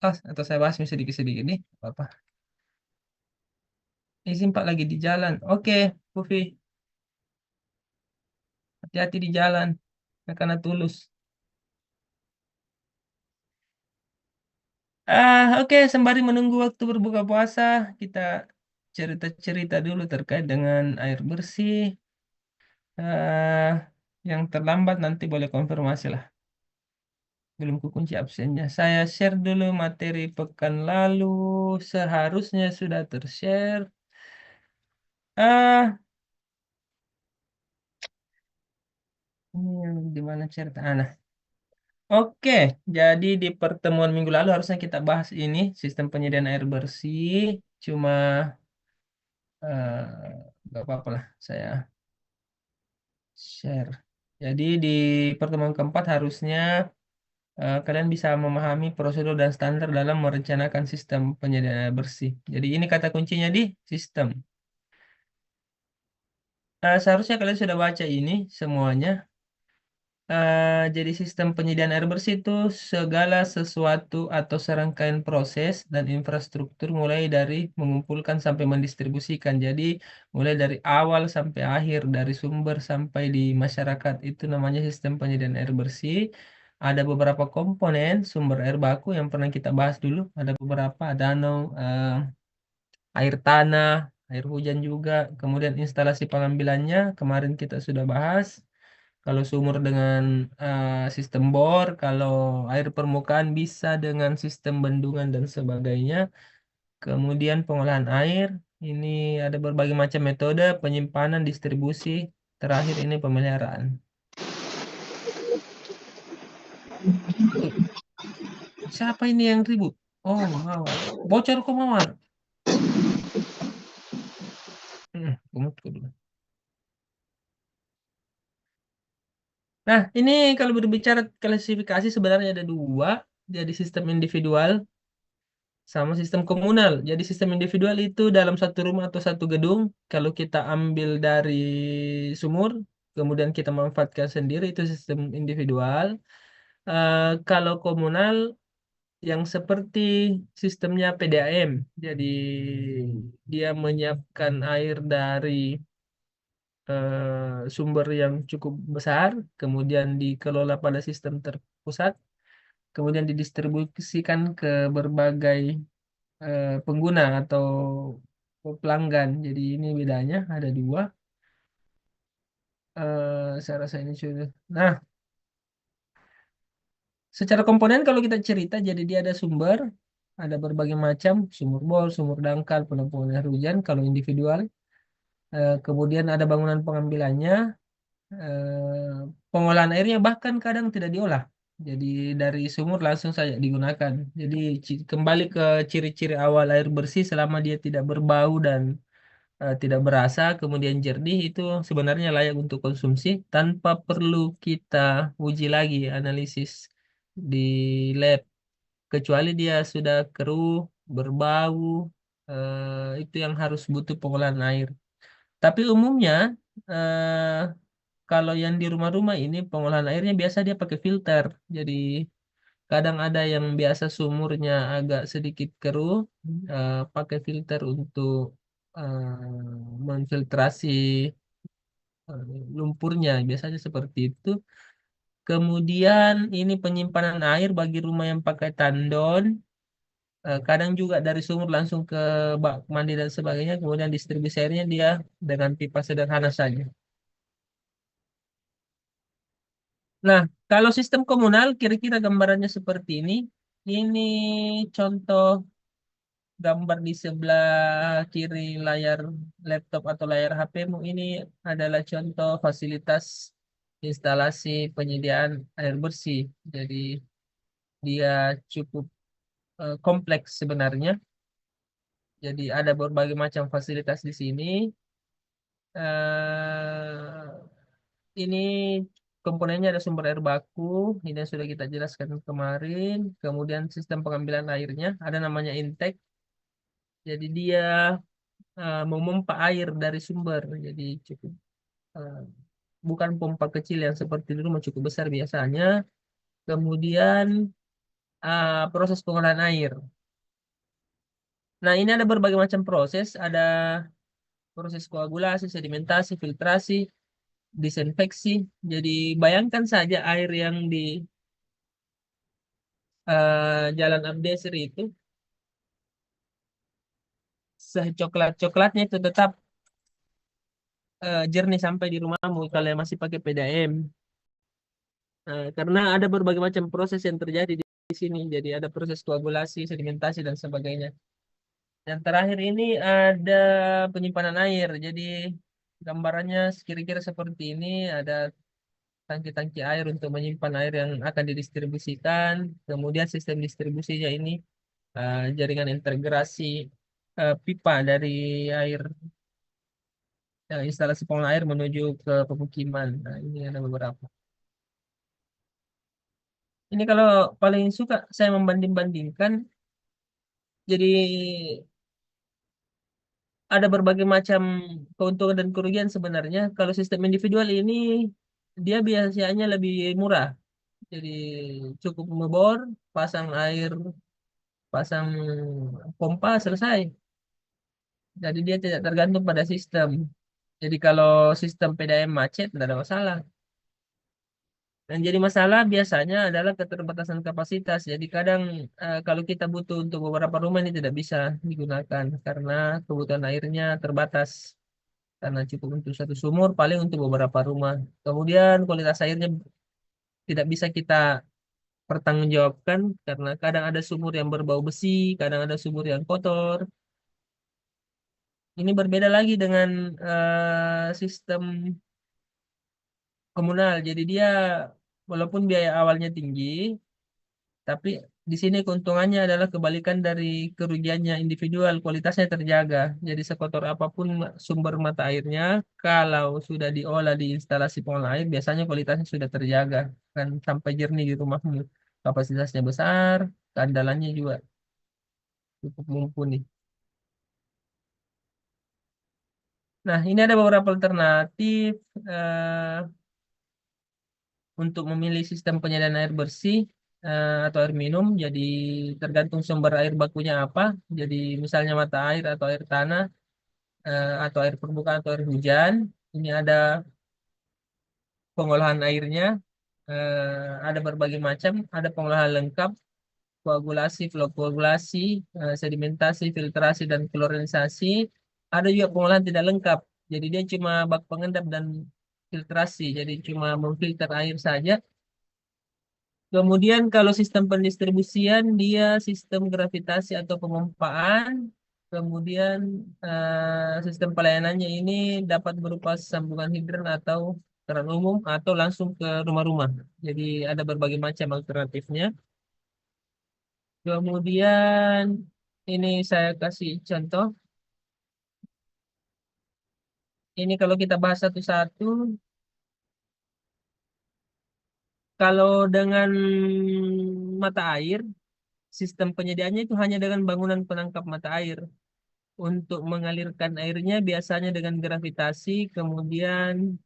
atau saya bahas sedikit-sedikit nih, apa? Izin Pak lagi di jalan. Oke, Pufi, hati-hati di jalan. Karena tulus. Oke, sembari menunggu waktu berbuka puasa, kita cerita-cerita dulu terkait dengan air bersih. Ah, yang terlambat nanti boleh konfirmasi lah. Belum kukunci absennya. Saya share dulu materi pekan lalu. Seharusnya sudah tershare. Ah, ini yang di mana cerita? Nah, oke. Jadi di pertemuan minggu lalu harusnya kita bahas ini sistem penyediaan air bersih. Cuma nggak apa-apa lah. Saya share. Jadi di pertemuan keempat harusnya kalian bisa memahami prosedur dan standar dalam merencanakan sistem penyediaan air bersih. Jadi ini kata kuncinya di sistem. Seharusnya kalian sudah baca ini semuanya. Jadi sistem penyediaan air bersih itu segala sesuatu atau serangkaian proses dan infrastruktur mulai dari mengumpulkan sampai mendistribusikan. Jadi mulai dari awal sampai akhir, dari sumber sampai di masyarakat itu namanya sistem penyediaan air bersih. Ada beberapa komponen sumber air baku yang pernah kita bahas dulu. Ada beberapa danau, air tanah, air hujan juga. Kemudian instalasi pengambilannya kemarin kita sudah bahas. Kalau sumur dengan sistem bor, kalau air permukaan bisa dengan sistem bendungan dan sebagainya. Kemudian pengolahan air, ini ada berbagai macam metode penyimpanan, distribusi. Terakhir ini pemeliharaan. Tuh, siapa ini yang ribut? Oh, Mawar. Bocor kok Mawar? Kumut kok dulu. Nah, ini kalau berbicara klasifikasi sebenarnya ada dua. Jadi sistem individual sama sistem komunal. Jadi sistem individual itu dalam satu rumah atau satu gedung, kalau kita ambil dari sumur, kemudian kita manfaatkan sendiri itu sistem individual. Kalau komunal yang seperti sistemnya PDAM, jadi dia menyiapkan air dari sumber yang cukup besar, kemudian dikelola pada sistem terpusat, kemudian didistribusikan ke berbagai pengguna atau pelanggan. Jadi ini bedanya ada dua. Saya rasa ini sudah. Nah, secara komponen kalau kita cerita, jadi dia ada sumber, ada berbagai macam sumur bor, sumur dangkal, penampungan air hujan. Kalau individual, kemudian ada bangunan pengambilannya, pengolahan airnya bahkan kadang tidak diolah. Jadi dari sumur langsung saja digunakan. Jadi kembali ke ciri-ciri awal air bersih selama dia tidak berbau dan tidak berasa, kemudian jernih itu sebenarnya layak untuk konsumsi tanpa perlu kita uji lagi analisis di lab, kecuali dia sudah keruh, berbau, itu yang harus butuh pengolahan air. Tapi umumnya eh, kalau yang di rumah-rumah ini pengolahan airnya biasa dia pakai filter. Jadi kadang ada yang biasa sumurnya agak sedikit keruh, pakai filter untuk memfiltrasi lumpurnya, biasanya seperti itu. Kemudian ini penyimpanan air bagi rumah yang pakai tandon, kadang juga dari sumur langsung ke bak mandi dan sebagainya. Kemudian distribusi airnya dia dengan pipa sederhana saja. Nah, kalau sistem komunal kira-kira gambarannya seperti ini. Ini contoh gambar di sebelah kiri layar laptop atau layar HP-mu ini adalah contoh fasilitas instalasi penyediaan air bersih. Jadi dia cukup kompleks sebenarnya. Jadi ada berbagai macam fasilitas di sini. Eh, ini komponennya ada sumber air baku, ini yang sudah kita jelaskan kemarin. Kemudian sistem pengambilan airnya ada namanya intake. Jadi dia memompa air dari sumber. Jadi cukup eh, bukan pompa kecil yang seperti di rumah, cukup besar biasanya. Kemudian proses pengolahan air. Nah, ini ada berbagai macam proses, ada proses koagulasi, sedimentasi, filtrasi, disinfeksi. Jadi bayangkan saja air yang di Jalan Abdesir itu secoklat-coklatnya itu tetap jernih sampai di rumahmu kalau yang masih pakai PDAM. Karena ada berbagai macam proses yang terjadi di sini. Jadi ada proses koagulasi, sedimentasi dan sebagainya. Yang terakhir ini ada penyimpanan air. Jadi gambarannya kira-kira seperti ini. Ada tangki-tangki air untuk menyimpan air yang akan didistribusikan. Kemudian sistem distribusinya ini jaringan integrasi pipa dari air instalasi pengolahan air menuju ke pemukiman. Nah, ini ada beberapa. Ini kalau paling suka saya membanding-bandingkan. Jadi ada berbagai macam keuntungan dan kerugian sebenarnya. Kalau sistem individual ini dia biasanya lebih murah. Jadi cukup ngebor, pasang air, pasang pompa selesai. Jadi dia tidak tergantung pada sistem. Jadi kalau sistem PDAM macet tidak ada masalah. Yang jadi masalah biasanya adalah keterbatasan kapasitas. Jadi kadang kalau kita butuh untuk beberapa rumah ini tidak bisa digunakan karena kebutuhan airnya terbatas. Karena cukup untuk satu sumur, paling untuk beberapa rumah. Kemudian kualitas airnya tidak bisa kita pertanggungjawabkan karena kadang ada sumur yang berbau besi, kadang ada sumur yang kotor. Ini berbeda lagi dengan sistem komunal. Jadi dia walaupun biaya awalnya tinggi, tapi di sini keuntungannya adalah kebalikan dari kerugiannya individual, kualitasnya terjaga. Jadi sekotor apapun sumber mata airnya, kalau sudah diolah di instalasi pengolahan air, biasanya kualitasnya sudah terjaga. Kan sampai jernih di rumahmu. Kapasitasnya besar, keandalannya juga cukup mumpuni. Nah, ini ada beberapa alternatif untuk memilih sistem penyediaan air bersih atau air minum. Jadi tergantung sumber air bakunya apa. Jadi misalnya mata air atau air tanah atau air permukaan atau air hujan. Ini ada pengolahan airnya, ada berbagai macam. Ada pengolahan lengkap, koagulasi, flow koagulasi, sedimentasi, filtrasi dan klorinisasi. Ada juga pengolahan tidak lengkap. Jadi dia cuma bak pengendap dan filtrasi. Jadi cuma memfilter air saja. Kemudian kalau sistem pendistribusian dia sistem gravitasi atau pemompaan. Kemudian sistem pelayanannya ini dapat berupa sambungan hidran atau keran umum atau langsung ke rumah-rumah. Jadi ada berbagai macam alternatifnya. Kemudian ini saya kasih contoh. Ini kalau kita bahas satu-satu, kalau dengan mata air, sistem penyediaannya itu hanya dengan bangunan penangkap mata air. Untuk mengalirkan airnya biasanya dengan gravitasi, kemudian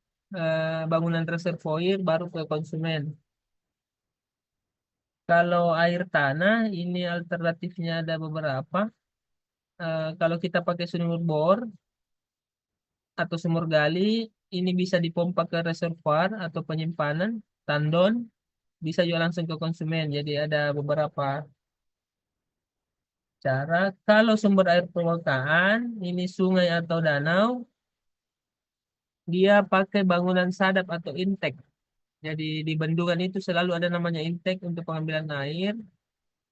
bangunan reservoir baru ke konsumen. Kalau air tanah, ini alternatifnya ada beberapa. Kalau kita pakai sumur bor atau sumur gali, ini bisa dipompa ke reservoir atau penyimpanan, tandon, bisa juga langsung ke konsumen. Jadi ada beberapa cara. Kalau sumber air permukaan, ini sungai atau danau, dia pakai bangunan sadap atau intake. Jadi di bendungan itu selalu ada namanya intake untuk pengambilan air.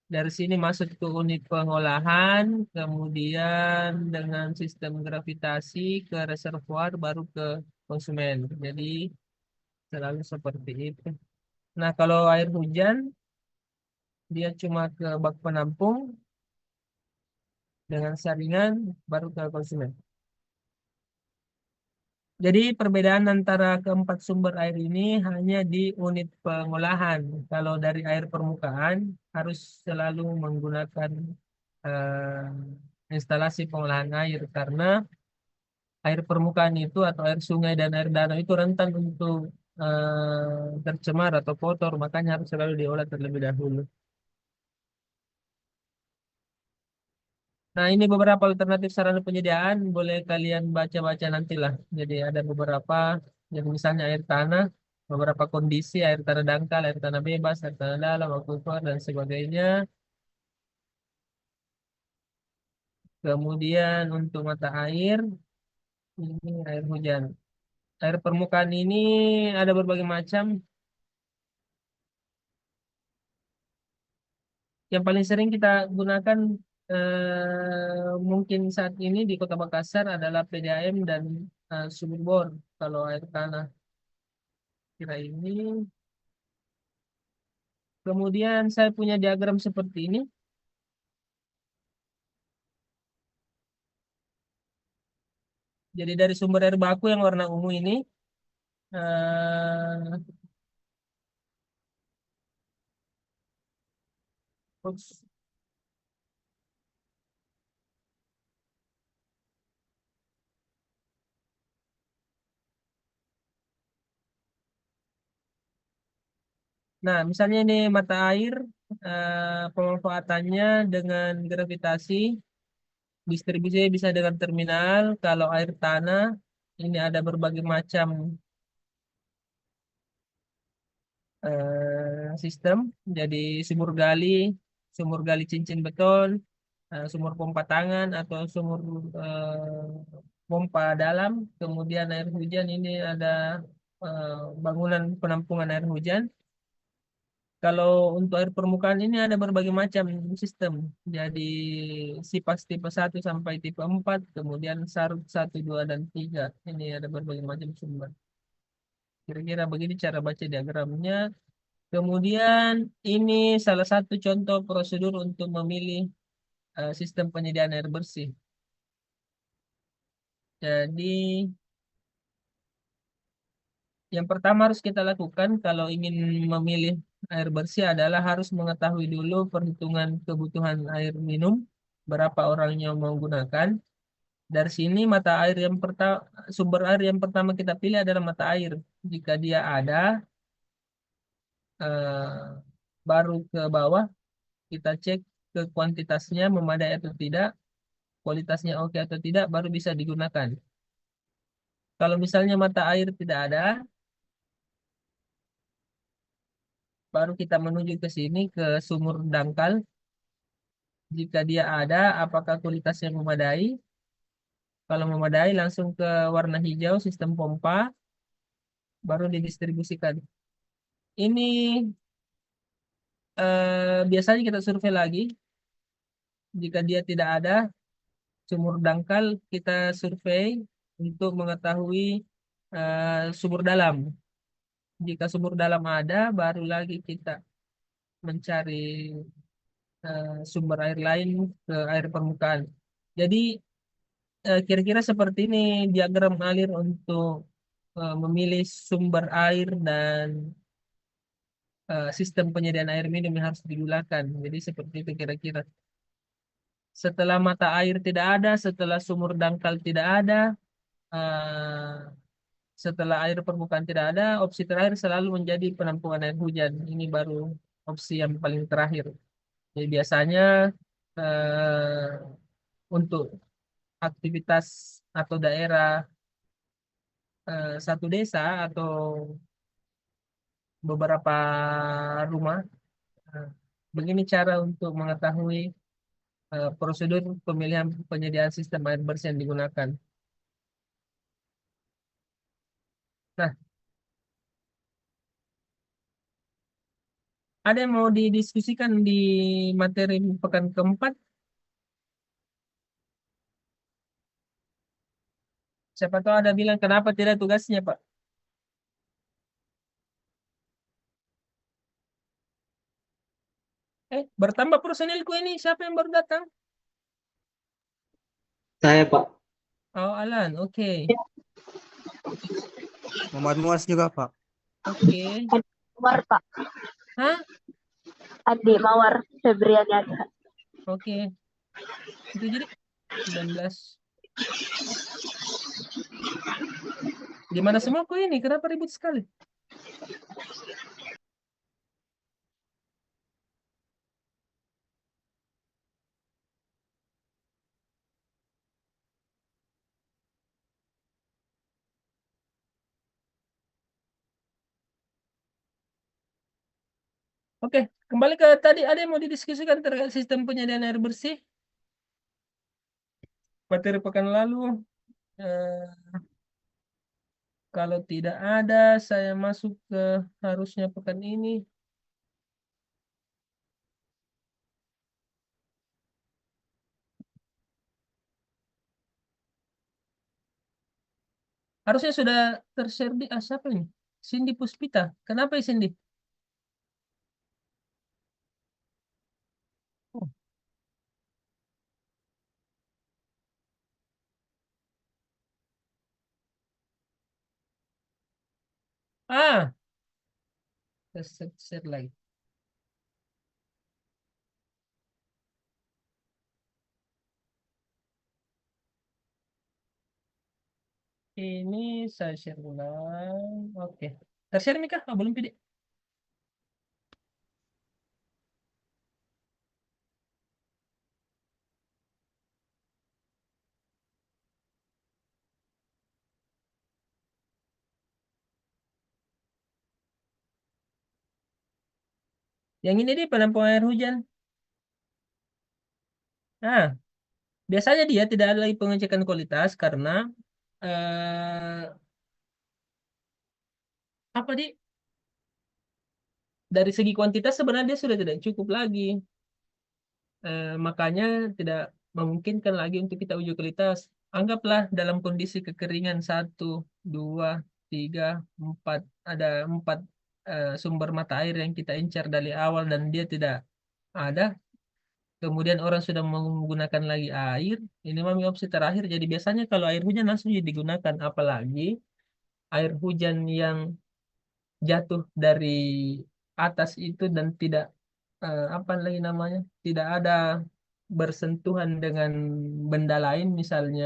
Dari sini masuk ke unit pengolahan, kemudian dengan sistem gravitasi ke reservoir baru ke konsumen. Jadi selalu seperti itu. Nah, kalau air hujan dia cuma ke bak penampung dengan saringan baru ke konsumen. Jadi perbedaan antara keempat sumber air ini hanya di unit pengolahan. Kalau dari air permukaan harus selalu menggunakan instalasi pengolahan air karena air permukaan itu atau air sungai dan air danau itu rentan untuk tercemar atau kotor, makanya harus selalu diolah terlebih dahulu. Nah, ini beberapa alternatif sarana penyediaan, boleh kalian baca-baca nantilah. Jadi ada beberapa, yang misalnya air tanah, beberapa kondisi air tanah dangkal, air tanah bebas, air tanah dalam, aquifer dan sebagainya. Kemudian untuk mata air, ini air hujan. Air permukaan ini ada berbagai macam. Yang paling sering kita gunakan mungkin saat ini di Kota Makassar adalah PDAM dan sumur bor. Kalau air tanah kira ini. Kemudian saya punya diagram seperti ini. Jadi dari sumber air baku yang warna ungu ini, eh, ups. Nah, misalnya ini mata air, pemanfaatannya dengan gravitasi, distribusi bisa dengan terminal. Kalau air tanah, ini ada berbagai macam sistem. Jadi sumur gali cincin beton, sumur pompa tangan atau sumur pompa dalam. Kemudian air hujan ini ada eh, bangunan penampungan air hujan. Kalau untuk air permukaan ini ada berbagai macam sistem. Jadi SIPAS tipe 1 sampai tipe 4, kemudian SARUP 1, 2, dan 3. Ini ada berbagai macam sumber. Kira-kira begini cara baca diagramnya. Kemudian ini salah satu contoh prosedur untuk memilih sistem penyediaan air bersih. Jadi yang pertama harus kita lakukan kalau ingin memilih air bersih adalah harus mengetahui dulu perhitungan kebutuhan air minum, berapa orang yang menggunakan. Dari sini mata air yang pertama, sumber air yang pertama kita pilih adalah mata air. Jika dia ada, eh, baru ke bawah kita cek ke kuantitasnya memadai atau tidak, kualitasnya oke atau tidak, baru bisa digunakan. Kalau misalnya mata air tidak ada, baru kita menuju ke sini ke sumur dangkal. Jika dia ada, apakah kualitasnya memadai? Kalau memadai, langsung ke warna hijau sistem pompa, baru didistribusikan. Ini biasanya kita survei lagi. Jika dia tidak ada sumur dangkal, kita survei untuk mengetahui sumur dalam. Jika sumur dalam ada, baru lagi kita mencari sumber air lain ke air permukaan. Jadi kira-kira seperti ini diagram alir untuk memilih sumber air dan sistem penyediaan air minum yang harus digunakan. Jadi seperti itu kira-kira. Setelah mata air tidak ada, setelah sumur dangkal tidak ada, eh, setelah air permukaan tidak ada, opsi terakhir selalu menjadi penampungan air hujan. Ini baru opsi yang paling terakhir. Jadi biasanya eh, untuk aktivitas atau daerah satu desa atau beberapa rumah, eh, begini cara untuk mengetahui prosedur pemilihan penyediaan sistem air bersih yang digunakan. Nah, ada yang mau didiskusikan di materi pekan keempat? Siapa tahu ada bilang kenapa tidak tugasnya, Pak? Bertambah personilku ini. Siapa yang baru datang? Saya Pak. Oh, Alan. Oke. Muhammad Muas juga, Pak. Oke. Mawar Pak, Hah? Adi Mawar Febrian Yadha. Oke. Itu jadi 19. Gimana semua kok ini? Kenapa ribut sekali? Oke, kembali ke tadi ada yang mau didiskusikan terkait sistem penyediaan air bersih materi pekan lalu. Eh, Kalau tidak ada, saya masuk ke harusnya pekan ini. Harusnya sudah tershare di siapa ini? Cindy Puspita. Kenapa ya Cindy? Oh. Ah, share lagi. Ini saya share ulang. Oke. Tershare Mika? Oh, belum PD. Yang ini di penampungan air hujan. Nah, biasanya dia tidak ada lagi pengecekan kualitas karena apa di dari segi kuantitas sebenarnya dia sudah tidak cukup lagi. Makanya tidak memungkinkan lagi untuk kita uji kualitas. Anggaplah dalam kondisi kekeringan satu, dua, tiga, empat, ada empat sumber mata air yang kita incar dari awal dan dia tidak ada. Kemudian orang sudah menggunakan lagi air. Ini memang opsi terakhir. Jadi biasanya kalau air hujan langsung digunakan, apalagi air hujan yang jatuh dari atas itu dan tidak apa lagi namanya, tidak ada bersentuhan dengan benda lain, misalnya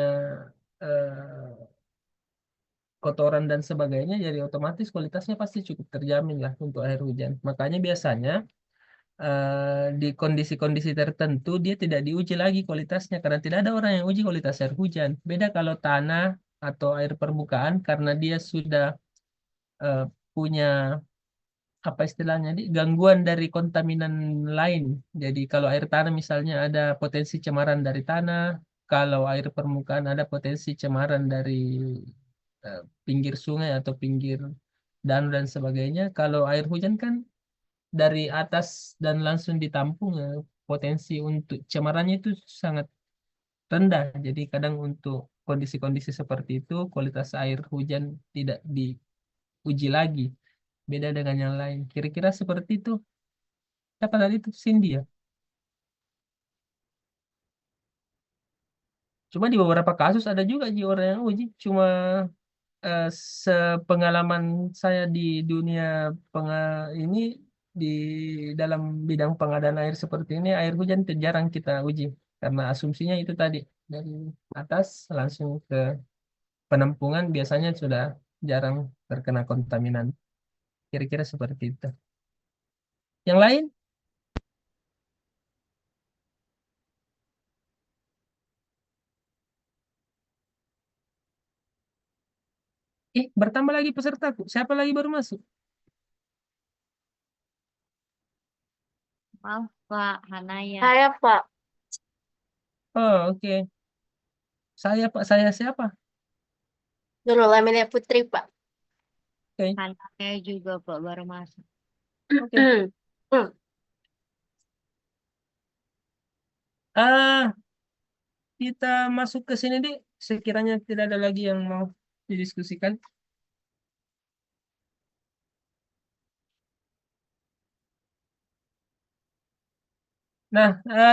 kotoran dan sebagainya, jadi otomatis kualitasnya pasti cukup terjamin lah untuk air hujan. Makanya biasanya di kondisi-kondisi tertentu dia tidak diuji lagi kualitasnya karena tidak ada orang yang uji kualitas air hujan. Beda kalau tanah atau air permukaan karena dia sudah eh, punya apa istilahnya di gangguan dari kontaminan lain. Jadi kalau air tanah misalnya ada potensi cemaran dari tanah, kalau air permukaan ada potensi cemaran dari pinggir sungai atau pinggir danau dan sebagainya. Kalau air hujan kan dari atas dan langsung ditampung, potensi untuk cemarannya itu sangat rendah. Jadi kadang untuk kondisi-kondisi seperti itu kualitas air hujan tidak diuji lagi. Beda dengan yang lain. Kira-kira seperti itu. Siapa tadi itu Cindy ya? Cuma di beberapa kasus ada juga orang yang uji. Cuma eh, sepengalaman saya di dunia ini di dalam bidang pengadaan air seperti ini, air hujan itu jarang kita uji karena asumsinya itu tadi dari atas langsung ke penampungan biasanya sudah jarang terkena kontaminan. Kira-kira seperti itu. Yang lain, bertambah lagi pesertaku. Siapa lagi baru masuk? Maaf, Pak Hanaya. Saya, Pak. Oh, oke. Saya siapa? Nurul Amelia Putri, Pak. Oke. Hanaya juga, Pak, baru masuk. Oke. Hmm. Ah, kita masuk ke sini deh. Sekiranya tidak ada lagi yang mau didiskusikan. Nah,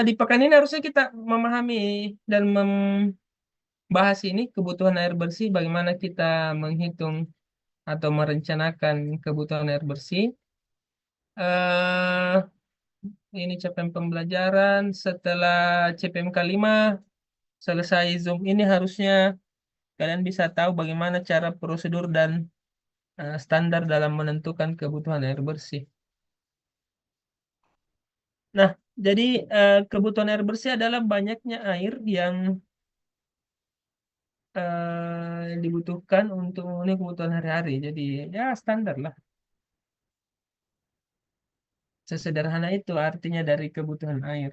di pekan ini harusnya kita memahami dan membahas ini kebutuhan air bersih, bagaimana kita menghitung atau merencanakan kebutuhan air bersih. eh ini CPM pembelajaran. Setelah CPM K5 selesai Zoom ini harusnya kalian bisa tahu bagaimana cara prosedur dan standar dalam menentukan kebutuhan air bersih. Nah, jadi kebutuhan air bersih adalah banyaknya air yang dibutuhkan untuk memenuhi kebutuhan hari-hari. Jadi ya standar lah. Sesederhana itu artinya dari kebutuhan air.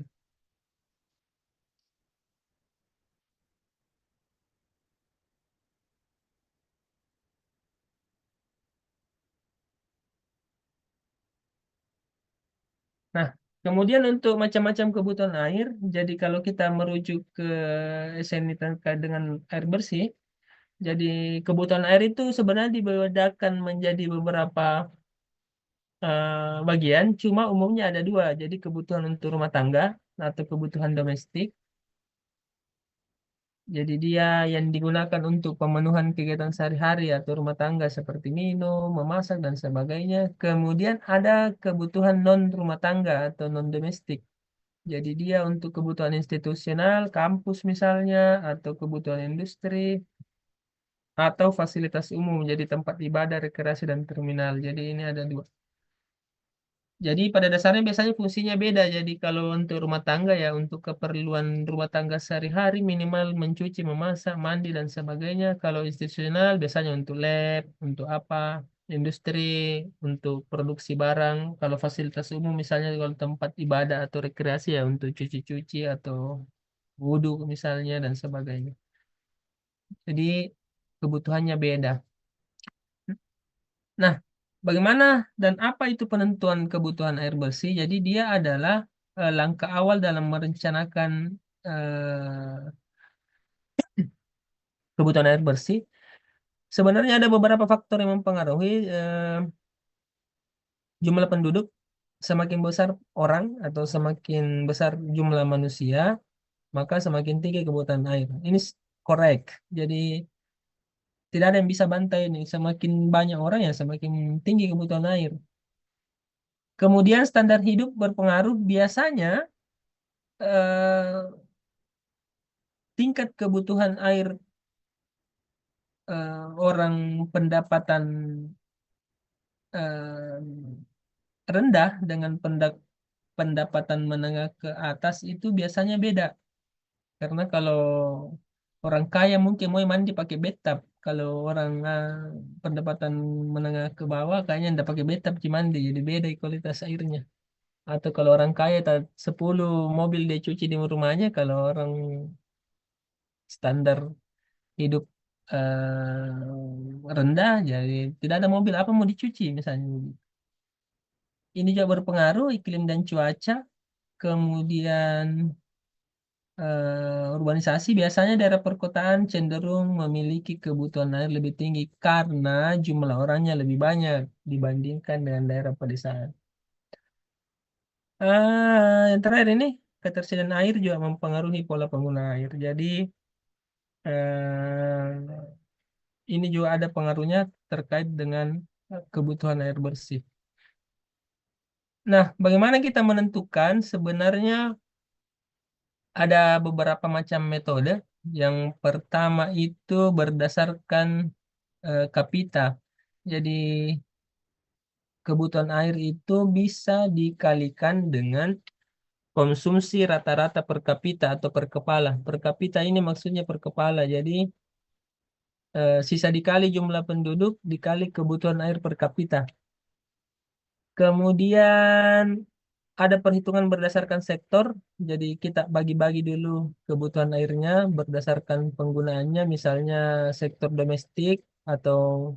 Nah, kemudian untuk macam-macam kebutuhan air, jadi kalau kita merujuk ke SNI terkait dengan air bersih, jadi kebutuhan air itu sebenarnya dibedakan menjadi beberapa bagian, cuma umumnya ada dua. Jadi kebutuhan untuk rumah tangga atau kebutuhan domestik. Jadi dia yang digunakan untuk pemenuhan kegiatan sehari-hari atau rumah tangga seperti minum, memasak, dan sebagainya. Kemudian ada kebutuhan non rumah tangga atau non domestik. Jadi dia untuk kebutuhan institusional, kampus misalnya, atau kebutuhan industri, atau fasilitas umum, jadi tempat ibadah, rekreasi, dan terminal. Jadi ini ada dua. Jadi pada dasarnya biasanya fungsinya beda. Jadi kalau untuk rumah tangga ya untuk keperluan rumah tangga sehari-hari minimal mencuci, memasak, mandi, dan sebagainya. Kalau institusional biasanya untuk lab, untuk apa, industri, untuk produksi barang. Kalau fasilitas umum misalnya kalau tempat ibadah atau rekreasi ya untuk cuci-cuci atau wudhu misalnya dan sebagainya. Jadi kebutuhannya beda. Nah, bagaimana dan apa itu penentuan kebutuhan air bersih? Jadi dia adalah langkah awal dalam merencanakan kebutuhan air bersih. Sebenarnya ada beberapa faktor yang mempengaruhi jumlah penduduk. Semakin besar orang atau semakin besar jumlah manusia, maka semakin tinggi kebutuhan air. Ini korek. Jadi tidak ada yang bisa bantai ini. Semakin banyak orang ya semakin tinggi kebutuhan air. Kemudian standar hidup berpengaruh biasanya eh, tingkat kebutuhan air orang pendapatan eh, rendah dengan pendapatan menengah ke atas itu biasanya beda. Karena kalau orang kaya mungkin mau mandi pakai bathtub. Kalau orang pendapatan menengah ke bawah kayaknya ndak pakai bathtub cuci mandi. Jadi beda kualitas airnya. Atau kalau orang kaya 10 mobil dia cuci di rumahnya, kalau orang standar hidup rendah jadi tidak ada mobil apa mau dicuci misalnya. Ini juga berpengaruh iklim dan cuaca. Kemudian urbanisasi biasanya daerah perkotaan cenderung memiliki kebutuhan air lebih tinggi karena jumlah orangnya lebih banyak dibandingkan dengan daerah pedesaan. Yang terakhir ini ketersediaan air juga mempengaruhi pola penggunaan air. Jadi eh, ini juga ada pengaruhnya terkait dengan kebutuhan air bersih. Nah, bagaimana kita menentukan? Sebenarnya ada beberapa macam metode. Yang pertama itu berdasarkan kapita. Jadi kebutuhan air itu bisa dikalikan dengan konsumsi rata-rata per kapita atau per kepala. Per kapita ini maksudnya per kepala. Jadi sisa dikali jumlah penduduk dikali kebutuhan air per kapita. Kemudian ada perhitungan berdasarkan sektor. Jadi kita bagi-bagi dulu kebutuhan airnya berdasarkan penggunaannya, misalnya sektor domestik atau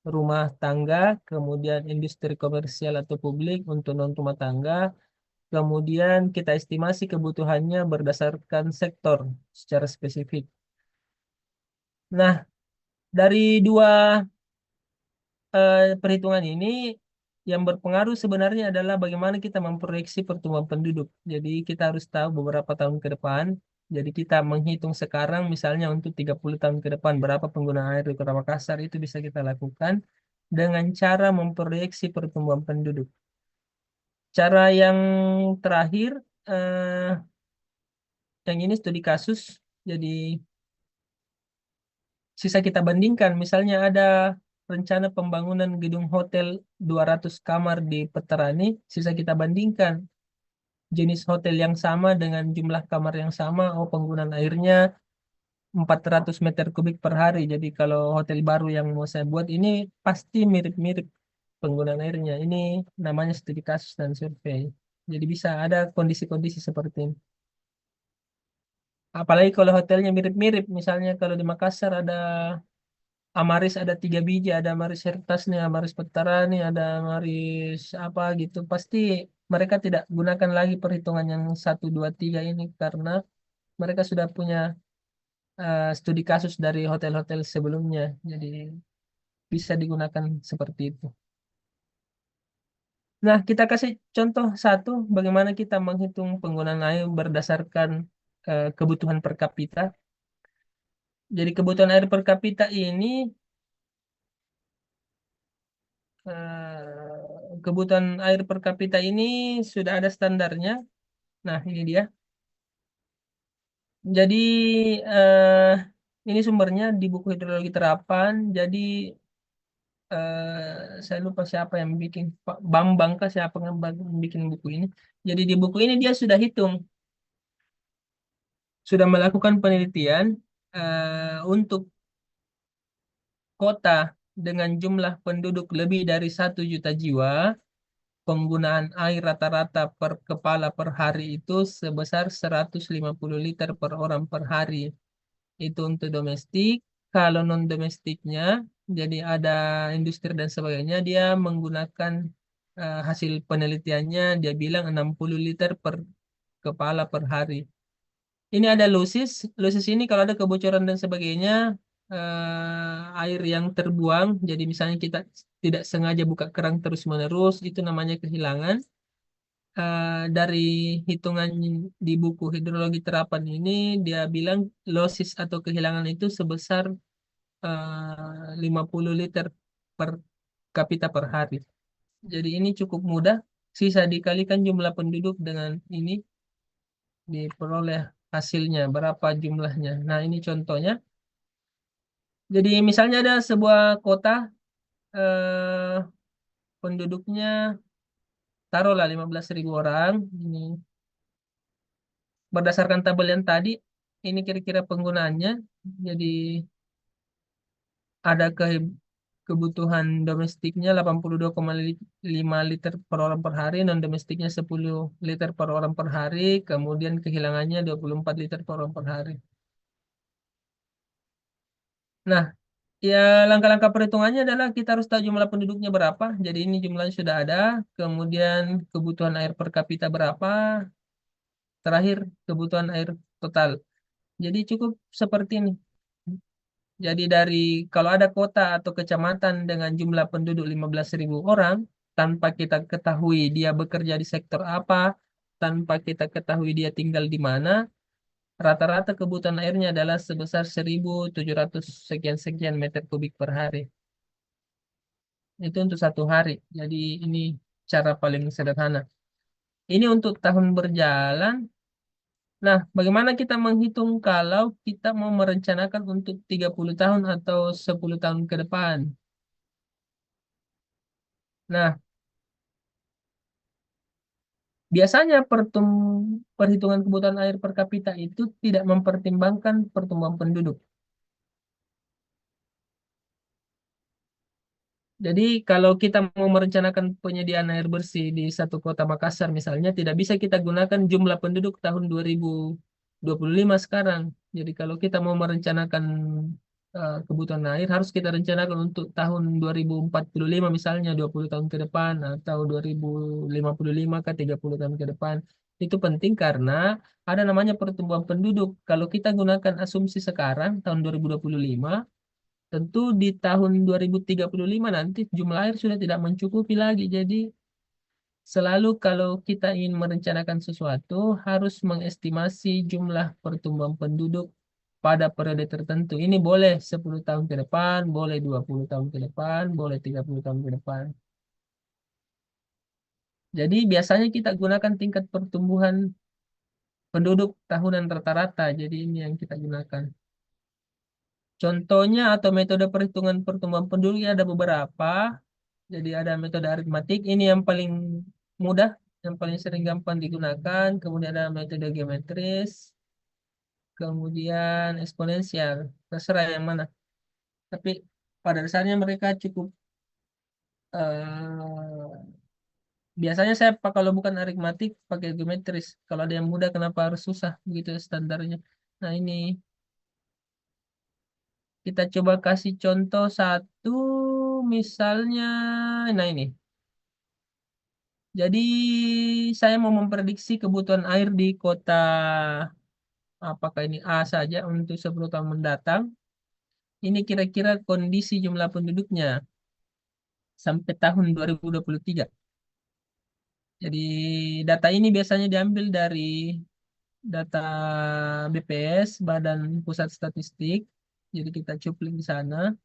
rumah tangga, kemudian industri komersial atau publik untuk non rumah tangga. Kemudian kita estimasi kebutuhannya berdasarkan sektor secara spesifik. Nah, dari dua perhitungan ini yang berpengaruh sebenarnya adalah bagaimana kita memproyeksi pertumbuhan penduduk. Jadi kita harus tahu beberapa tahun ke depan. Jadi kita menghitung sekarang misalnya untuk 30 tahun ke depan berapa penggunaan air di Kota Makassar itu bisa kita lakukan dengan cara memproyeksi pertumbuhan penduduk. Cara yang terakhir, eh, yang ini studi kasus. Jadi sisa kita bandingkan, misalnya ada rencana pembangunan gedung hotel 200 kamar di Peterani, sisa kita bandingkan jenis hotel yang sama dengan jumlah kamar yang sama, oh penggunaan airnya 400 meter kubik per hari. Jadi kalau hotel baru yang mau saya buat ini pasti mirip-mirip penggunaan airnya. Ini namanya studi kasus dan survei. Jadi bisa ada kondisi-kondisi seperti ini. Apalagi kalau hotelnya mirip-mirip, misalnya kalau di Makassar ada Amaris ada 3 biji, ada Amaris Hertas nih, Amaris Petara nih, ada Amaris apa gitu. Pasti mereka tidak gunakan lagi perhitungan yang 1, 2, 3 ini karena mereka sudah punya studi kasus dari hotel-hotel sebelumnya. Jadi bisa digunakan seperti itu. Nah, kita kasih contoh satu bagaimana kita menghitung penggunaan air berdasarkan kebutuhan per kapita. Jadi kebutuhan air per kapita ini kebutuhan air per kapita ini sudah ada standarnya. Nah, ini dia. Jadi eh, ini sumbernya di buku hidrologi terapan. Jadi saya lupa siapa yang bikin, Pak Bambang kah siapa yang bikin buku ini. Jadi di buku ini dia sudah hitung, sudah melakukan penelitian untuk kota dengan jumlah penduduk lebih dari 1 juta jiwa, penggunaan air rata-rata per kepala per hari itu sebesar 150 liter per orang per hari. Itu untuk domestik. Kalau non-domestiknya, jadi ada industri dan sebagainya, dia menggunakan hasil penelitiannya, dia bilang 60 liter per kepala per hari. Ini ada losis. Losis ini kalau ada kebocoran dan sebagainya, air yang terbuang, jadi misalnya kita tidak sengaja buka keran terus-menerus, itu namanya kehilangan. Dari hitungan di buku hidrologi terapan ini, dia bilang losis atau kehilangan itu sebesar 50 liter per kapita per hari. Jadi ini cukup mudah. Sisa dikalikan jumlah penduduk dengan ini diperoleh hasilnya berapa jumlahnya. Nah, ini contohnya. Jadi misalnya ada sebuah kota eh, penduduknya taruhlah 15.000 orang. Ini berdasarkan tabel yang tadi, ini kira-kira penggunaannya. Jadi ada kebutuhan domestiknya 82,5 liter per orang per hari, non domestiknya 10 liter per orang per hari, kemudian kehilangannya 24 liter per orang per hari. Nah, ya langkah-langkah perhitungannya adalah kita harus tahu jumlah penduduknya berapa. Jadi ini jumlahnya sudah ada, kemudian kebutuhan air per kapita berapa, terakhir kebutuhan air total. Jadi cukup seperti ini. Jadi dari kalau ada kota atau kecamatan dengan jumlah penduduk 15.000 orang, tanpa kita ketahui dia bekerja di sektor apa, tanpa kita ketahui dia tinggal di mana, rata-rata kebutuhan airnya adalah sebesar 1.700 sekian-sekian meter kubik per hari. Itu untuk 1 hari. Jadi ini cara paling sederhana. Ini untuk tahun berjalan. Nah, bagaimana kita menghitung kalau kita mau merencanakan untuk 30 tahun atau 10 tahun ke depan? Nah, biasanya perhitungan kebutuhan air per kapita itu tidak mempertimbangkan pertumbuhan penduduk. Jadi kalau kita mau merencanakan penyediaan air bersih di satu kota Makassar misalnya, tidak bisa kita gunakan jumlah penduduk tahun 2025 sekarang. Jadi kalau kita mau merencanakan kebutuhan air, harus kita rencanakan untuk tahun 2045 misalnya, 20 tahun ke depan, atau 2055 ke 30 tahun ke depan. Itu penting karena ada namanya pertumbuhan penduduk. Kalau kita gunakan asumsi sekarang, tahun 2025, tentu di tahun 2035 nanti jumlah air sudah tidak mencukupi lagi. Jadi selalu kalau kita ingin merencanakan sesuatu harus mengestimasi jumlah pertumbuhan penduduk pada periode tertentu. Ini boleh 10 tahun ke depan, boleh 20 tahun ke depan, boleh 30 tahun ke depan. Jadi biasanya kita gunakan tingkat pertumbuhan penduduk tahunan rata-rata. Jadi ini yang kita gunakan. Contohnya atau metode perhitungan pertumbuhan penduduk ada beberapa. Jadi ada metode aritmatik, ini yang paling mudah, yang paling sering gampang digunakan. Kemudian ada metode geometris, kemudian eksponensial, terserah yang mana. Tapi pada dasarnya mereka cukup eh, biasanya saya kalau bukan aritmatik pakai geometris. Kalau ada yang mudah kenapa harus susah begitu standarnya. Nah ini kita coba kasih contoh satu misalnya. Nah ini. Jadi saya mau memprediksi kebutuhan air di kota apakah ini A saja untuk 10 tahun mendatang. Ini kira-kira kondisi jumlah penduduknya sampai tahun 2023. Jadi data ini biasanya diambil dari data BPS, Badan Pusat Statistik. Jadi kita cuplik di sana.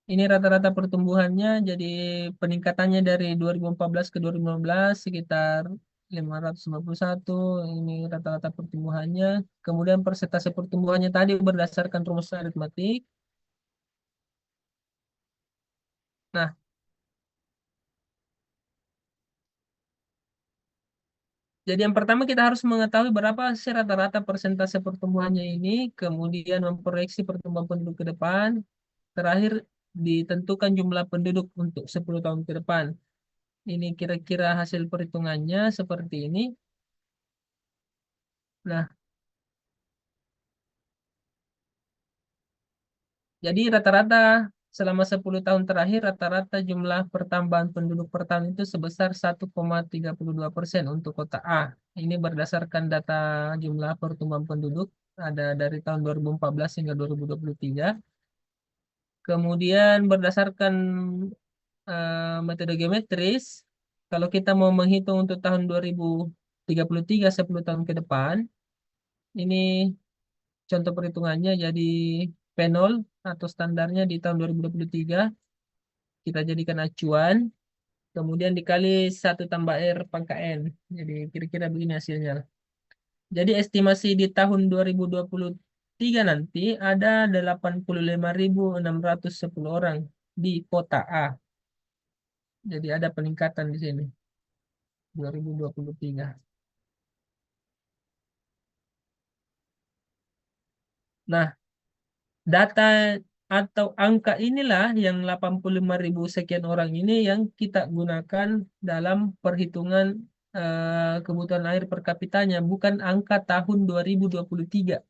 Ini rata-rata pertumbuhannya, jadi peningkatannya dari 2014 ke 2015 sekitar 551. Ini rata-rata pertumbuhannya. Kemudian persentase pertumbuhannya tadi berdasarkan rumus aritmatik. Nah, jadi yang pertama kita harus mengetahui berapa sih rata-rata persentase pertumbuhannya ini, kemudian memproyeksi pertumbuhan penduduk ke depan, terakhir ditentukan jumlah penduduk untuk 10 tahun ke depan. Ini kira-kira hasil perhitungannya seperti ini. Nah, jadi rata-rata selama 10 tahun terakhir, rata-rata jumlah pertambahan penduduk per tahun itu sebesar 1,32% untuk kota A. Ini berdasarkan data jumlah pertumbuhan penduduk ada dari tahun 2014 hingga 2023. Kemudian berdasarkan metode geometris, kalau kita mau menghitung untuk tahun 2033, 10 tahun ke depan, ini contoh perhitungannya jadi P0 atau standarnya di tahun 2023, kita jadikan acuan, kemudian dikali 1 tambah R pangkat N. Jadi kira-kira begini hasilnya. Jadi estimasi di tahun 2023 nanti ada 85.610 orang di kota A. Jadi ada peningkatan di sini 2023. Nah, data atau angka inilah yang 85.000 sekian orang ini yang kita gunakan dalam perhitungan kebutuhan air per kapitanya, bukan angka tahun 2023.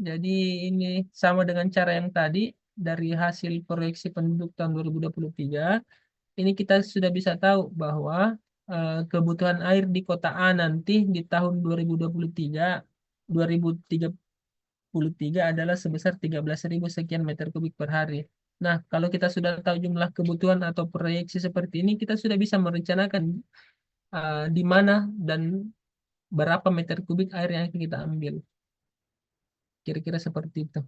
Jadi ini sama dengan cara yang tadi dari hasil proyeksi penduduk tahun 2023. Ini kita sudah bisa tahu bahwa kebutuhan air di kota A nanti di tahun 2023 adalah sebesar 13.000 sekian meter kubik per hari. Nah, kalau kita sudah tahu jumlah kebutuhan atau proyeksi seperti ini, kita sudah bisa merencanakan di mana dan berapa meter kubik air yang akan kita ambil. Kira-kira seperti itu.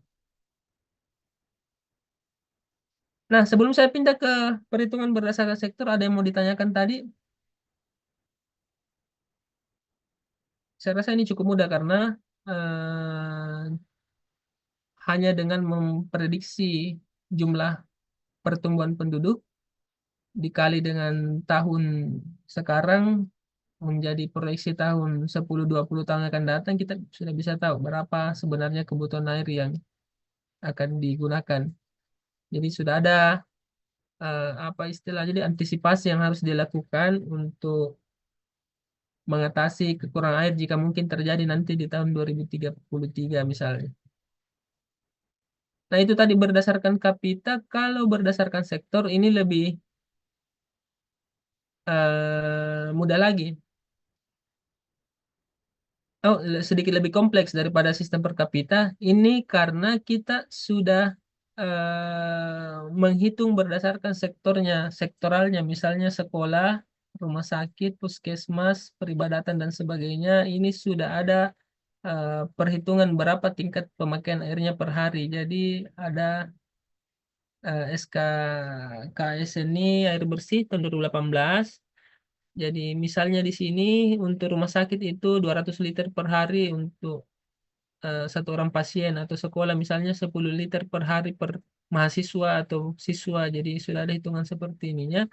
Nah, sebelum saya pindah ke perhitungan berdasarkan sektor, ada yang mau ditanyakan tadi? Saya rasa ini cukup mudah karena hanya dengan memprediksi jumlah pertumbuhan penduduk dikali dengan tahun sekarang menjadi proyeksi tahun 10-20 tahun yang akan datang, kita sudah bisa tahu berapa sebenarnya kebutuhan air yang akan digunakan. Jadi sudah ada apa istilahnya, jadi antisipasi yang harus dilakukan untuk mengatasi kekurangan air jika mungkin terjadi nanti di tahun 2033 misalnya. Nah, itu tadi berdasarkan kapita. Kalau berdasarkan sektor ini lebih mudah lagi. Oh, sedikit lebih kompleks daripada sistem per kapita. Ini karena kita sudah menghitung berdasarkan sektornya, sektoralnya, misalnya sekolah, rumah sakit, puskesmas, peribadatan dan sebagainya. Ini sudah ada perhitungan berapa tingkat pemakaian airnya per hari. Jadi ada SKKS ini air bersih tahun 2018. Jadi misalnya di sini untuk rumah sakit itu 200 liter per hari untuk satu orang pasien, atau sekolah misalnya 10 liter per hari per mahasiswa atau siswa. Jadi sudah ada hitungan seperti ininya.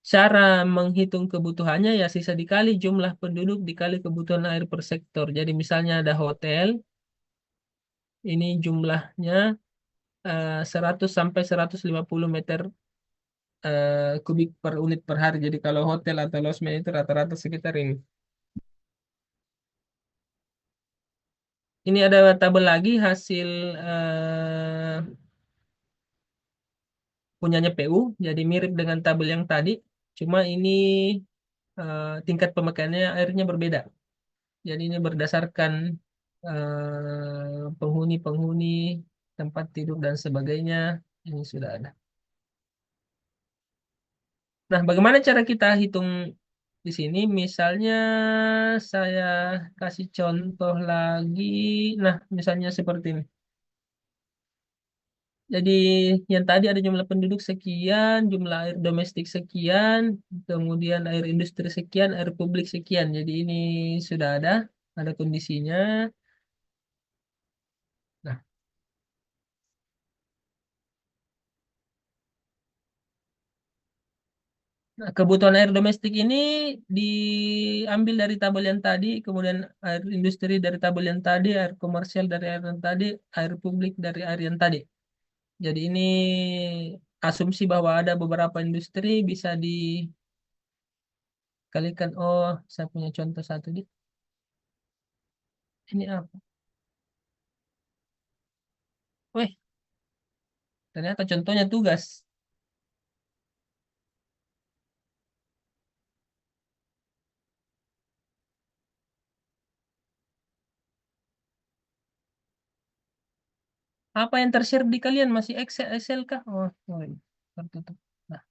Cara menghitung kebutuhannya ya sisa dikali jumlah penduduk dikali kebutuhan air per sektor. Jadi misalnya ada hotel, ini jumlahnya 100 sampai 150 meter kubik per unit per hari. Jadi kalau hotel atau losmen itu rata-rata sekitar ini. Ini ada tabel lagi hasil punyanya PU, jadi mirip dengan tabel yang tadi, cuma ini tingkat pemakaiannya airnya berbeda. Jadi ini berdasarkan penghuni-penghuni, tempat tidur dan sebagainya. Ini sudah ada. Nah, bagaimana cara kita hitung di sini? Misalnya saya kasih contoh lagi. Nah, misalnya seperti ini. Jadi yang tadi ada jumlah penduduk sekian, jumlah air domestik sekian, kemudian air industri sekian, air publik sekian. Jadi ini sudah ada kondisinya. Nah, kebutuhan air domestik ini diambil dari tabel yang tadi, kemudian air industri dari tabel yang tadi, air komersial dari air yang tadi, air publik dari air yang tadi. Jadi ini asumsi bahwa ada beberapa industri bisa dikalikan. Oh, saya punya contoh satu nih. Ini apa? Weh, ternyata contohnya tugas. Apa yang tershare di kalian? Masih Excel kah? Oh, oh iya. Tertutup. Nah,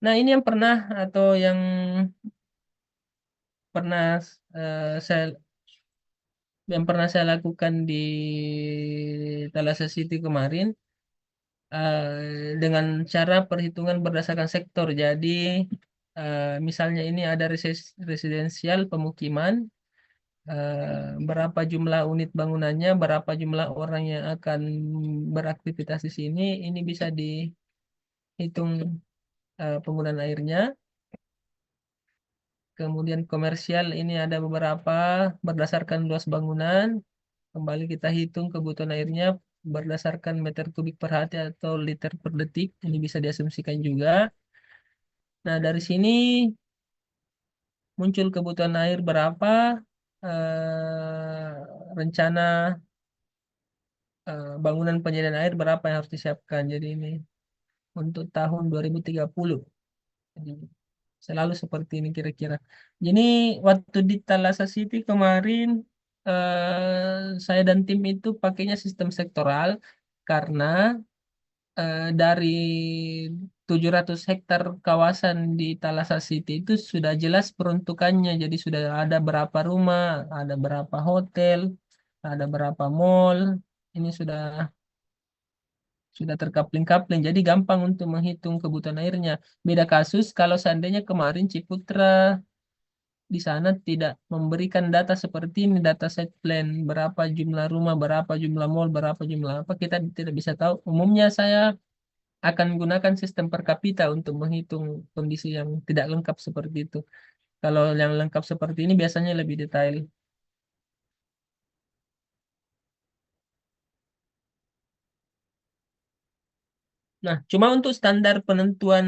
nah, ini yang pernah atau pernah saya lakukan di Thalassa City kemarin dengan cara perhitungan berdasarkan sektor. Jadi misalnya ini ada residensial pemukiman, berapa jumlah unit bangunannya, berapa jumlah orang yang akan beraktivitas di sini, ini bisa dihitung penggunaan airnya. Kemudian komersial ini ada beberapa berdasarkan luas bangunan. Kembali kita hitung kebutuhan airnya berdasarkan meter kubik per hari atau liter per detik. Ini bisa diasumsikan juga. Nah, dari sini muncul kebutuhan air berapa, rencana bangunan penyediaan air berapa yang harus disiapkan. Jadi ini untuk tahun 2030. Jadi selalu seperti ini kira-kira. Jadi waktu di Thalassa City kemarin saya dan tim itu pakainya sistem sektoral karena dari 700 hektar kawasan di Thalassa City itu sudah jelas peruntukannya. Jadi sudah ada berapa rumah, ada berapa hotel, ada berapa mall. Ini sudah terkapling-kapling, jadi gampang untuk menghitung kebutuhan airnya. Beda kasus kalau seandainya kemarin Ciputra di sana tidak memberikan data seperti ini, data set plan, berapa jumlah rumah, berapa jumlah mall, berapa jumlah apa, kita tidak bisa tahu. Umumnya saya akan gunakan sistem per kapita untuk menghitung kondisi yang tidak lengkap seperti itu. Kalau yang lengkap seperti ini biasanya lebih detail. Nah, cuma untuk standar penentuan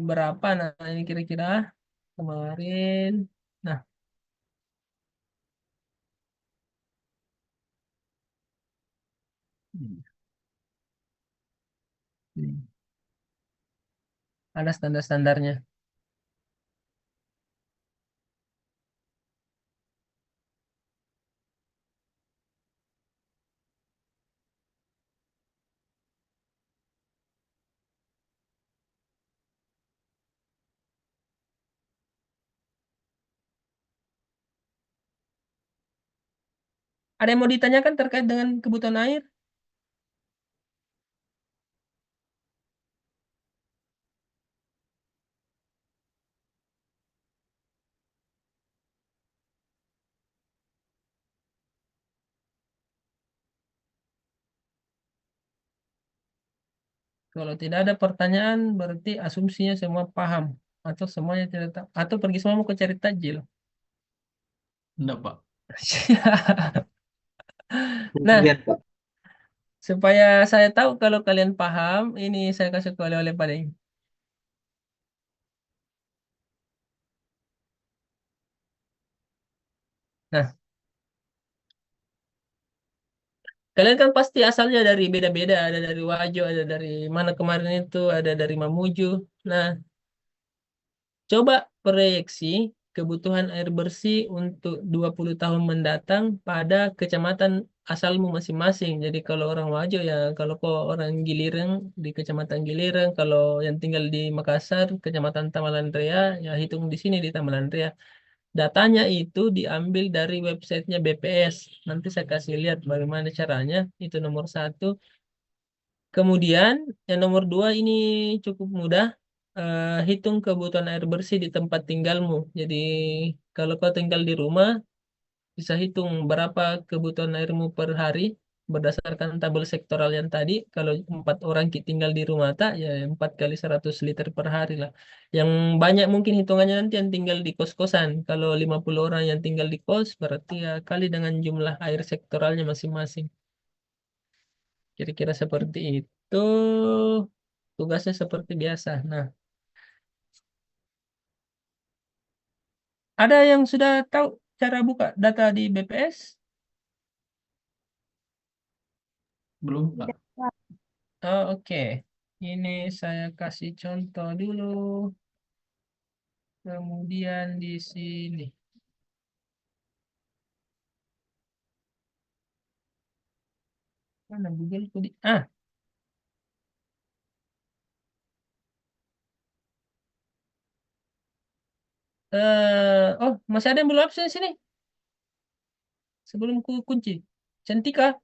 berapa, nah ini kira-kira kemarin. Nah, ini ada standar-standarnya. Ada yang mau ditanyakan terkait dengan kebutuhan air? Kalau tidak ada pertanyaan, berarti asumsinya semua paham. Atau semuanya tidak tahu. Atau pergi semua mau ke cari tajil. Enggak, Pak. Nah, Lihat, Pak. supaya saya tahu kalau kalian paham, ini saya kasih ke oleh-oleh pada ini. Nah, kalian kan pasti asalnya dari beda-beda, ada dari Wajo, ada dari mana kemarin itu, ada dari Mamuju. Nah, coba proyeksi kebutuhan air bersih untuk 20 tahun mendatang pada kecamatan asalmu masing-masing. Jadi kalau orang Wajo ya, kalau kau orang Gilireng di Kecamatan Gilireng, kalau yang tinggal di Makassar, Kecamatan Tamalan Rea, ya hitung di sini di Tamalan Rea. Datanya itu diambil dari websitenya BPS. Nanti saya kasih lihat bagaimana caranya. Itu nomor satu. Kemudian yang nomor dua ini cukup mudah. Hitung kebutuhan air bersih di tempat tinggalmu. Jadi kalau kau tinggal di rumah, bisa hitung berapa kebutuhan airmu per hari berdasarkan tabel sektoral yang tadi. Kalau 4 orang tinggal di rumah tak, ya 4 kali 100 liter per hari lah. Yang banyak mungkin hitungannya nanti yang tinggal di kos-kosan. Kalau 50 orang yang tinggal di kos, berarti ya kali dengan jumlah air sektoralnya masing-masing. Kira-kira seperti itu. Tugasnya seperti biasa. Nah, ada yang sudah tahu cara buka data di BPS? Belum, Pak. Tidak, Pak. Oh, oke. Ini saya kasih contoh dulu. Kemudian di sini. Mana Google ku. Oh, masih ada yang belum absen sini. Sebelum ku kunci. Cantika,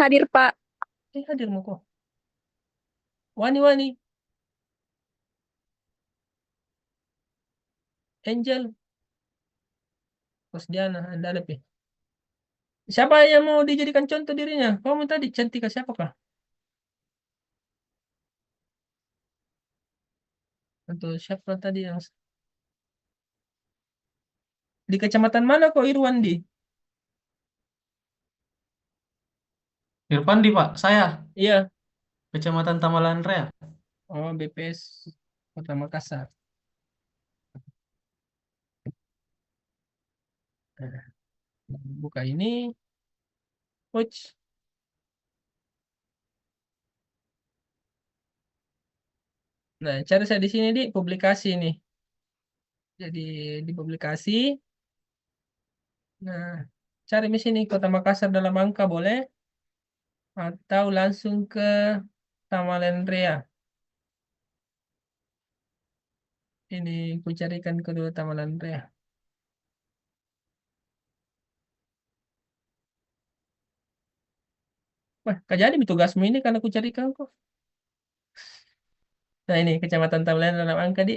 Hadir, Pak. hadir mau kok. Wani, Angel, Diana, Anda ada pi. Siapa yang mau dijadikan contoh dirinya? Kamu tadi Cantika siapakah? Atau siapa tadi yang di kecamatan mana kok Irwandi? Irfandi, Pak. Saya, Iya. Kecamatan Tamalan Rea. Oh, BPS Kota Makassar. Nah, buka ini. Coach. Nah, cari saya di sini di publikasi nih. Jadi di publikasi. Nah, cari di sini Kota Makassar dalam angka boleh atau langsung ke Tamalendrea. Ini ku carikan kedua Tamalendrea. Wah, kak jadi tugasmu ini karena ku carikan kok. Nah, ini Kecamatan Tamalendrea dalam angka di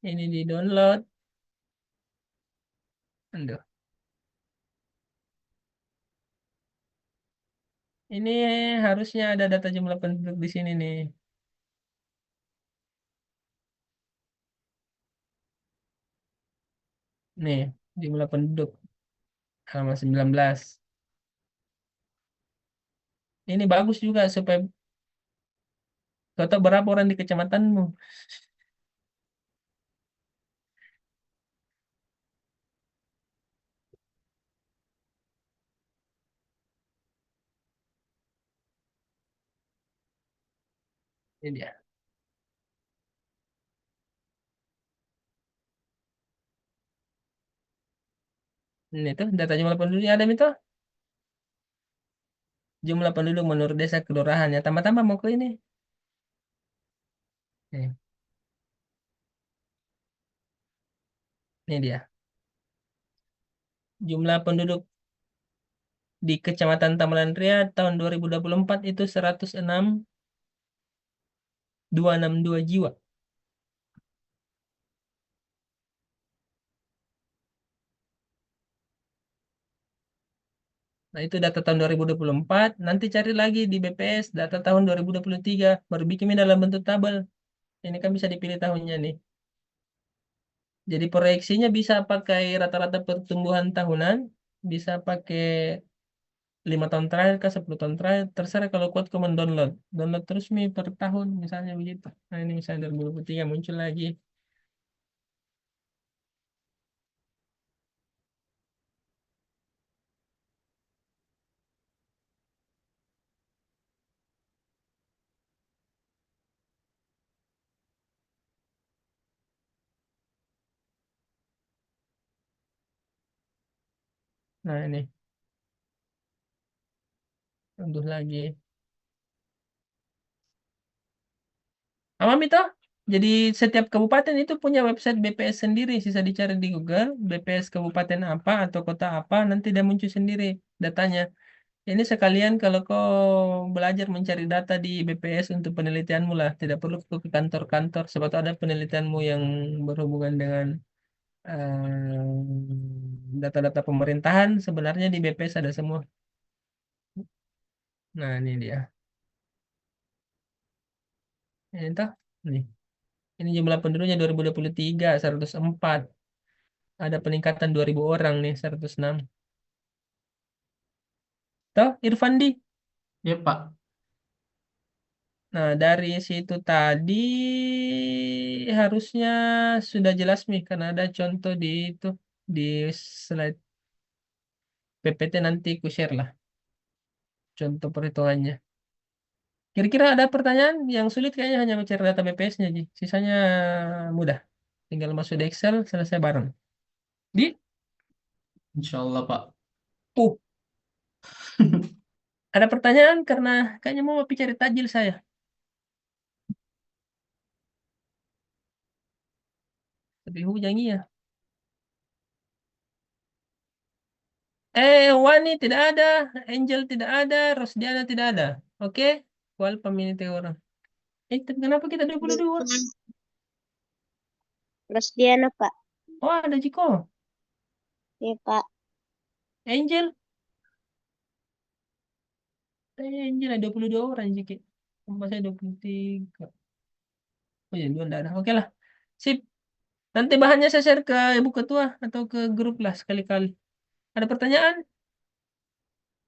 ini di download. Aduh. Ini harusnya ada data jumlah penduduk di sini nih. Nih, jumlah penduduk halaman 19. Ini bagus juga supaya kau tahu berapa orang di kecamatanmu. Ini dia. Ini tuh data jumlah penduduknya ada itu. Jumlah penduduk menurut desa kelurahan ya. Tambah-tambah mau ke ini. Nih, ini dia. Jumlah penduduk di Kecamatan Tamalan Ria tahun 2024 itu 106.262 jiwa. Nah, itu data tahun 2024. Nanti cari lagi di BPS data tahun 2023. Baru bikinnya dalam bentuk tabel. Ini kan bisa dipilih tahunnya nih. Jadi proyeksinya bisa pakai rata-rata pertumbuhan tahunan, bisa pakai 5 tahun terakhir kah 10 tahun terakhir, terserah. Kalau kuat kau mendownload download terus mi per tahun misalnya begitu. Nah ini misalnya 2023 muncul lagi. Nah ini unduh lagi. Amam itu. Jadi setiap kabupaten itu punya website BPS sendiri, sisa dicari di Google, BPS kabupaten apa atau kota apa, nanti dia muncul sendiri datanya. Ini sekalian kalau kau belajar mencari data di BPS untuk penelitianmu lah, tidak perlu ke kantor-kantor. Sebab itu ada penelitianmu yang berhubungan dengan data-data pemerintahan, sebenarnya di BPS ada semua. Nah ini dia. Ini toh, nih. Ini jumlah penduduknya 2023 104. Ada peningkatan 2000 orang nih 106. Toh, Irfandi. Ya, Pak. Nah, dari situ tadi harusnya sudah jelas nih karena ada contoh di itu di slide PPT, nanti ku share lah contoh perhitungannya. Kira-kira ada pertanyaan yang sulit, kayaknya hanya mencari data BPS-nya, Ji. Sisanya mudah. Tinggal masuk di Excel, selesai bareng. Di? Insya Allah, Pak. Uh, ada pertanyaan karena kayaknya mau cari tajil saya. Tapi hujan iya. Wani tidak ada, Angel tidak ada, Rosdiana tidak ada. Oke, kual pemilih orang. Tapi kenapa kita 22? Terus Diana, Pak. Oh, ada Jiko. Ya, Pak. Angel. Angel ada 22 orang, Jiki. Tambah saya 23. Oh ya, dua enggak ada. Oke lah. Sip. Nanti bahannya saya share ke Ibu Ketua atau ke grup lah sekali-kali. Ada pertanyaan?